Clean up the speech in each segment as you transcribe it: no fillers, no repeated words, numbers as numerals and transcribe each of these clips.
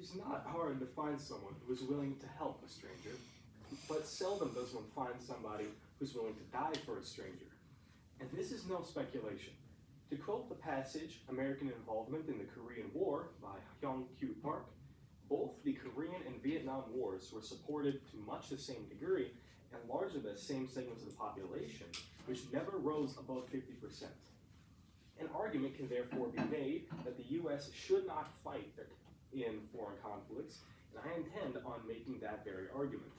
is not hard to find someone who is willing to help a stranger, but seldom does one find somebody who's willing to die for a stranger. And this is no speculation. To quote the passage, American Involvement in the Korean War by Hyung-Kyu Park, both the Korean and Vietnam Wars were supported to much the same degree and largely by the same segments of the population, which never rose above 50%. An argument can therefore be made that the U.S. should not fight in foreign conflicts, and I intend on making that very argument.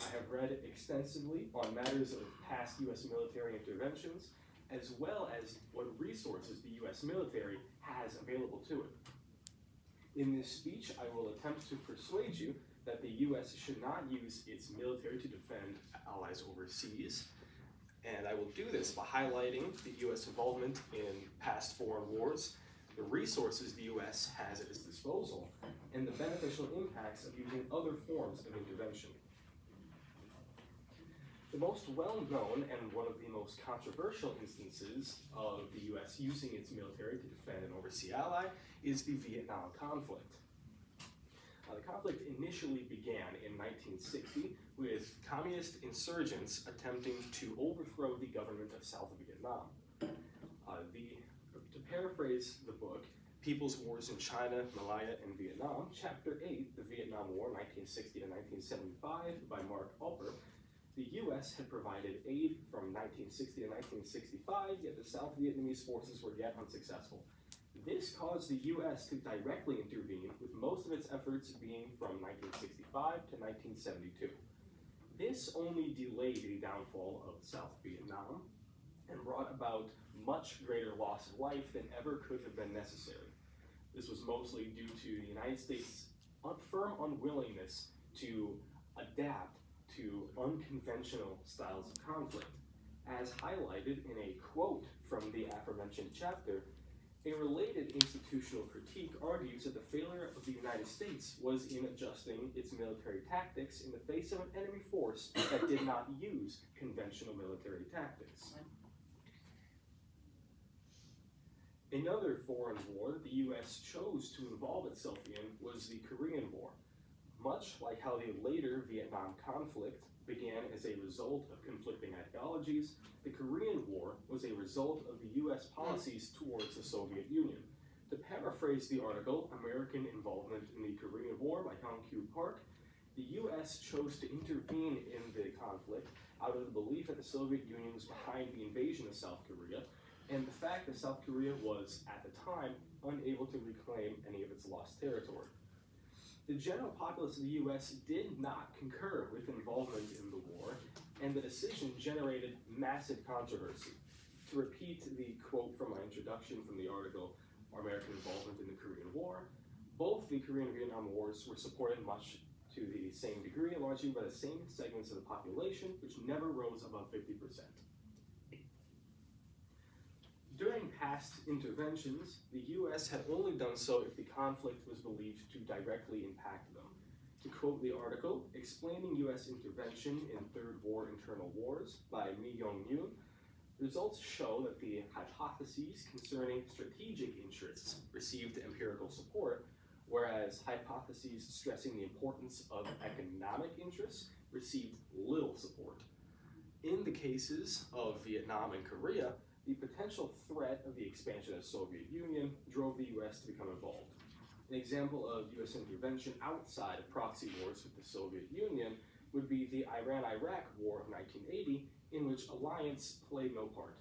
I have read extensively on matters of past U.S. military interventions, as well as what resources the U.S. military has available to it. In this speech, I will attempt to persuade you that the U.S. should not use its military to defend allies overseas, and I will do this by highlighting the U.S. involvement in past foreign wars, the resources the U.S. has at its disposal, and the beneficial impacts of using other forms of intervention. The most well-known and one of the most controversial instances of the U.S. using its military to defend an overseas ally is the Vietnam conflict. The conflict initially began in 1960 with communist insurgents attempting to overthrow the government of South Vietnam. To paraphrase the book, People's Wars in China, Malaya, and Vietnam, Chapter 8, The Vietnam War, 1960 to 1975, by Mark Alper, the U.S. had provided aid from 1960 to 1965, yet the South Vietnamese forces were yet unsuccessful. This caused the U.S. to directly intervene, with most of its efforts being from 1965 to 1972. This only delayed the downfall of South Vietnam and brought about much greater loss of life than ever could have been necessary. This was mostly due to the United States' firm unwillingness to adapt to unconventional styles of conflict. As highlighted in a quote from the aforementioned chapter, a related institutional critique argues that the failure of the United States was in adjusting its military tactics in the face of an enemy force that did not use conventional military tactics. Another foreign war that the U.S. chose to involve itself in was the Korean War. Much like how the later Vietnam conflict began as a result of conflicting ideologies, the Korean War was a result of the U.S. policies towards the Soviet Union. To paraphrase the article, American Involvement in the Korean War by Hyung-Kyu Park, the U.S. chose to intervene in the conflict out of the belief that the Soviet Union was behind the invasion of South Korea, and the fact that South Korea was, at the time, unable to reclaim any of its lost territory. The general populace of the U.S. did not concur with involvement in the war, and the decision generated massive controversy. To repeat the quote from my introduction from the article, American Involvement in the Korean War, both the Korean and Vietnam Wars were supported much to the same degree, largely by the same segments of the population, which never rose above 50%. During past interventions, the U.S. had only done so if the conflict was believed to directly impact them. To quote the article, Explaining U.S. Intervention in Third War Internal Wars by Mi Young-yoon, results show that the hypotheses concerning strategic interests received empirical support, whereas hypotheses stressing the importance of economic interests received little support. In the cases of Vietnam and Korea, the potential threat of the expansion of the Soviet Union drove the U.S. to become involved. An example of U.S. intervention outside of proxy wars with the Soviet Union would be the Iran-Iraq War of 1980, in which alliance played no part.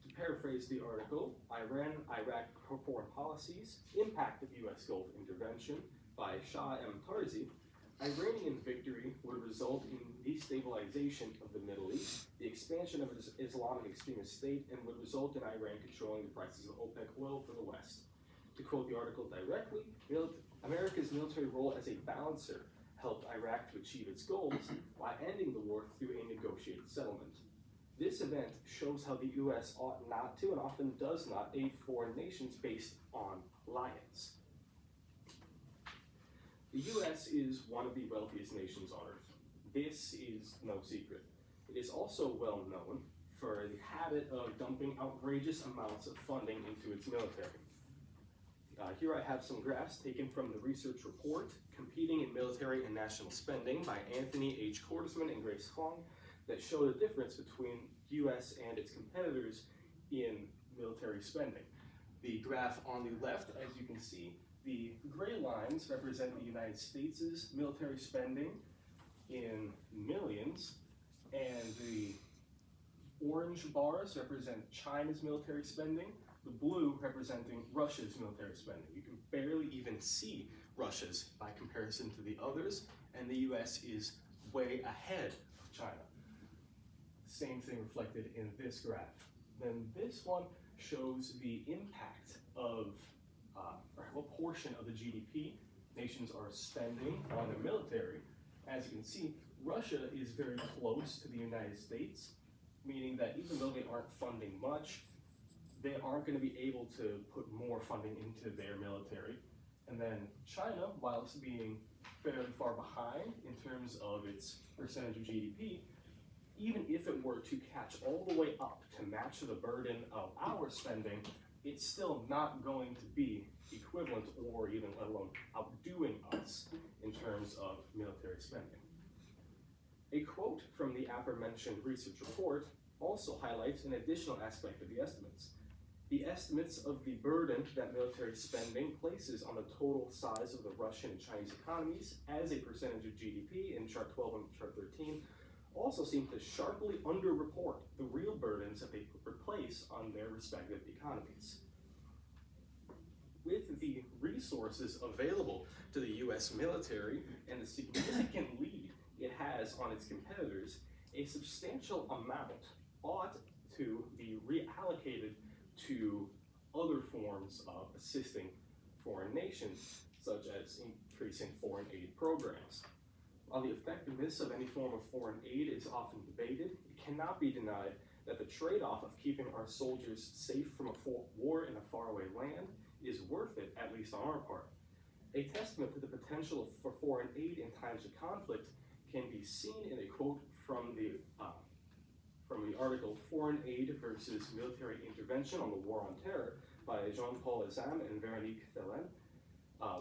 To paraphrase the article, Iran-Iraq foreign policies, impact of U.S. Gulf intervention by Shah M. Tarzi, Iranian victory would result in destabilization of the Middle East, the expansion of an Islamic extremist state, and would result in Iran controlling the prices of OPEC oil for the West. To quote the article directly, America's military role as a balancer helped Iraq to achieve its goals by ending the war through a negotiated settlement. This event shows how the U.S. ought not to, and often does not, aid foreign nations based on alliance. The U.S. is one of the wealthiest nations on Earth. This is no secret. It is also well known for the habit of dumping outrageous amounts of funding into its military. Here I have some graphs taken from the research report, Competing in Military and National Spending by Anthony H. Kordsman and Grace Huang, that show the difference between US and its competitors in military spending. The graph on the left, as you can see, the gray lines represent the United States' military spending in millions, and the orange bars represent China's military spending, the blue representing Russia's military spending. You can barely even see Russia's by comparison to the others, and the US is way ahead of China. Same thing reflected in this graph. Then this one shows the impact of or what portion of the GDP nations are spending on their military. As you can see, Russia is very close to the United States, meaning that even though they aren't funding much, they aren't going to be able to put more funding into their military. And then China, whilst being fairly far behind in terms of its percentage of GDP, even if it were to catch all the way up to match the burden of our spending, it's still not going to be equivalent or even let alone outdoing us in terms of military spending. A quote from the aforementioned research report also highlights an additional aspect of the estimates. The estimates of the burden that military spending places on the total size of the Russian and Chinese economies as a percentage of GDP in Chart 12 and Chart 13 also seem to sharply underreport the real burdens that they place on their respective economies. With the resources available to the US military and the significant lead it has on its competitors, a substantial amount ought to be reallocated to other forms of assisting foreign nations, such as increasing foreign aid programs. While the effectiveness of any form of foreign aid is often debated, it cannot be denied that the trade-off of keeping our soldiers safe from a war in a faraway land is worth it, at least on our part. A testament to the potential for foreign aid in times of conflict can be seen in a quote from the article Foreign Aid versus Military Intervention on the War on Terror by Jean-Paul Azam and Veronique Thelen.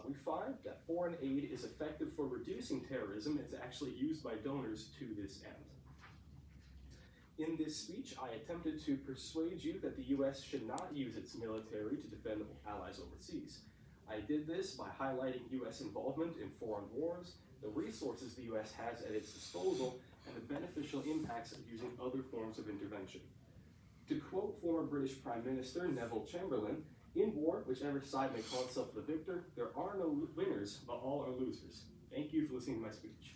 We find that foreign aid is effective for reducing terrorism. It's actually used by donors to this end. In this speech, I attempted to persuade you that the US should not use its military to defend allies overseas. I did this by highlighting US involvement in foreign wars, the resources the US has at its disposal, and the beneficial impacts of using other forms of intervention. To quote former British Prime Minister Neville Chamberlain, "In war, whichever side may call itself the victor, there are no winners, but all are losers." Thank you for listening to my speech.